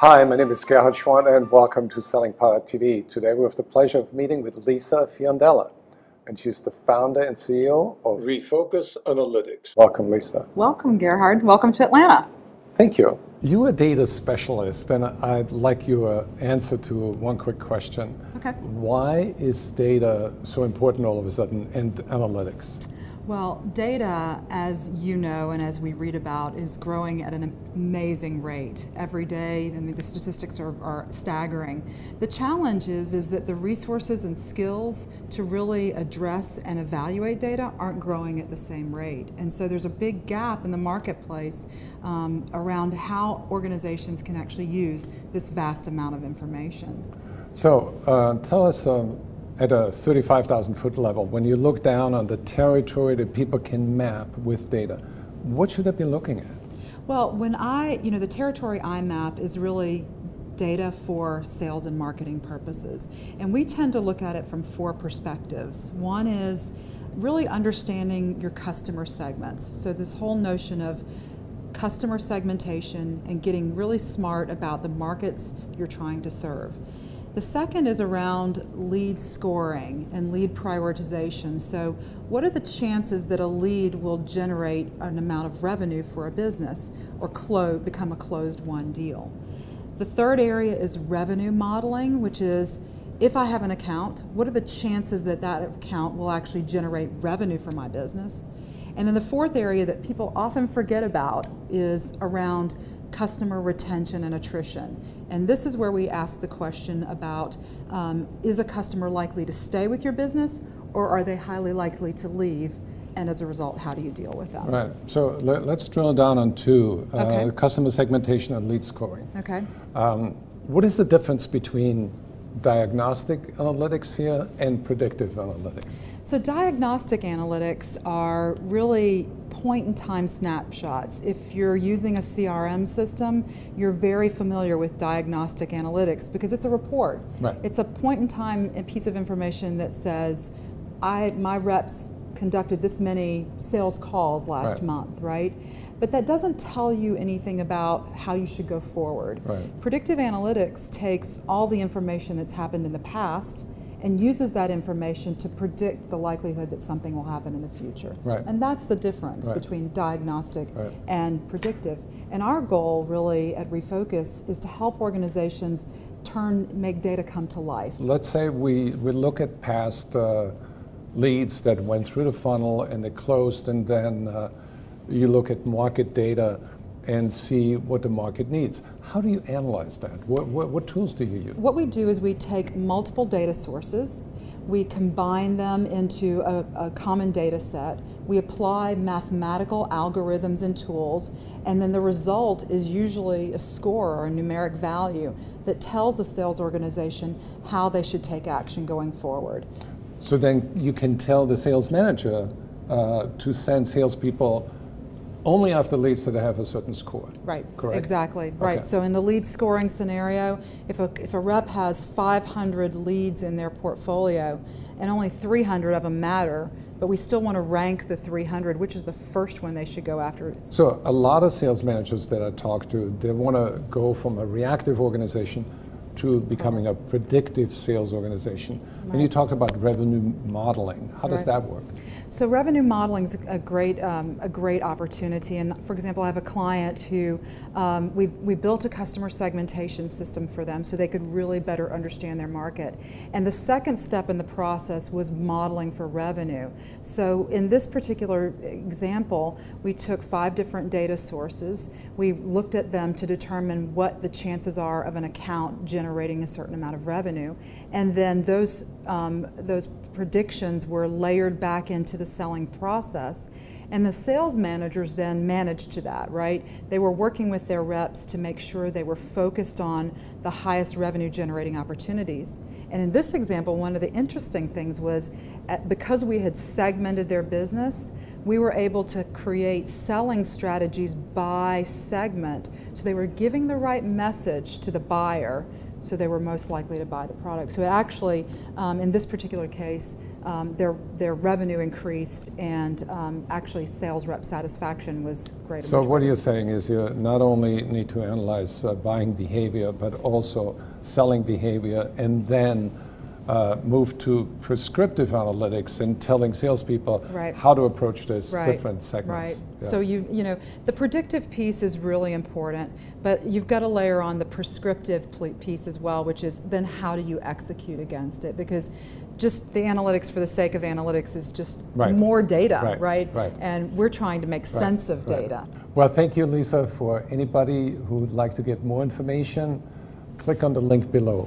Hi, my name is Gerhard Gschwandtner and welcome to Selling Power TV. Today we have the pleasure of meeting with Lisa Fiondella, and she's the founder and CEO of ReFocus Analytics. Welcome, Lisa. Welcome, Gerhard. Welcome to Atlanta. Thank you. You're a data specialist, and I'd like your answer to one quick question. Okay. Why is data so important all of a sudden in analytics? Well, data, as you know and as we read about, is growing at an amazing rate every day. I mean, the statistics are staggering. The challenge is that the resources and skills to really address and evaluate data aren't growing at the same rate. And so there's a big gap in the marketplace around how organizations can actually use this vast amount of information. So tell us, at a 35,000-foot level, when you look down on the territory that people can map with data, what should I be looking at? Well, the territory I map is really data for sales and marketing purposes. And we tend to look at it from four perspectives. One is really understanding your customer segments. So this whole notion of customer segmentation and getting really smart about the markets you're trying to serve. The second is around lead scoring and lead prioritization. So what are the chances that a lead will generate an amount of revenue for a business or become a closed-won deal? The third area is revenue modeling, which is if I have an account, what are the chances that that account will actually generate revenue for my business? And then the fourth area that people often forget about is around customer retention and attrition. And this is where we ask the question about, is a customer likely to stay with your business, or are they highly likely to leave? And as a result, how do you deal with that? Right. So let's drill down on two, Okay. customer segmentation and lead scoring. Okay. What is the difference between diagnostic analytics here and predictive analytics? So diagnostic analytics are really point-in-time snapshots. If you're using a CRM system, you're very familiar with diagnostic analytics because it's a report. Right. It's a point-in-time piece of information that says, my reps conducted this many sales calls last month, right? But that doesn't tell you anything about how you should go forward. Right. Predictive analytics takes all the information that's happened in the past and uses that information to predict the likelihood that something will happen in the future. Right. And that's the difference between diagnostic and predictive. And our goal really at ReFocus is to help organizations make data come to life. Let's say we look at past leads that went through the funnel and they closed, and then you look at market data and see what the market needs. How do you analyze that? What tools do you use? What we do is we take multiple data sources, we combine them into a common data set, we apply mathematical algorithms and tools, and then the result is usually a score or a numeric value that tells the sales organization how they should take action going forward. So then you can tell the sales manager to send salespeople only after leads that have a certain score. Right, correct? Exactly, Okay. right. So in the lead scoring scenario, if a rep has 500 leads in their portfolio and only 300 of them matter, but we still want to rank the 300, which is the first one they should go after. So a lot of sales managers that I talk to, they want to go from a reactive organization to becoming a predictive sales organization. Right. And you talked about revenue modeling. How does that work? So revenue modeling is a great opportunity. And for example, I have a client who we built a customer segmentation system for them so they could really better understand their market. And the second step in the process was modeling for revenue. So in this particular example, we took 5 different data sources. We looked at them to determine what the chances are of an account generating a certain amount of revenue. And then those predictions were layered back into the selling process. And the sales managers then managed to that, right? They were working with their reps to make sure they were focused on the highest revenue generating opportunities. And in this example, one of the interesting things was because we had segmented their business, we were able to create selling strategies by segment. So they were giving the right message to the buyer so they were most likely to buy the product. So actually, in this particular case, their revenue increased, and actually sales rep satisfaction was greater. So what you're saying is you not only need to analyze buying behavior, but also selling behavior, and then move to prescriptive analytics and telling salespeople how to approach those different segments. Right. Yeah. So you know, the predictive piece is really important, but you've got to layer on the prescriptive piece as well, which is then how do you execute against it? Because just the analytics for the sake of analytics is just more data, right? And we're trying to make sense of data. Well, thank you, Lisa. For anybody who would like to get more information, click on the link below.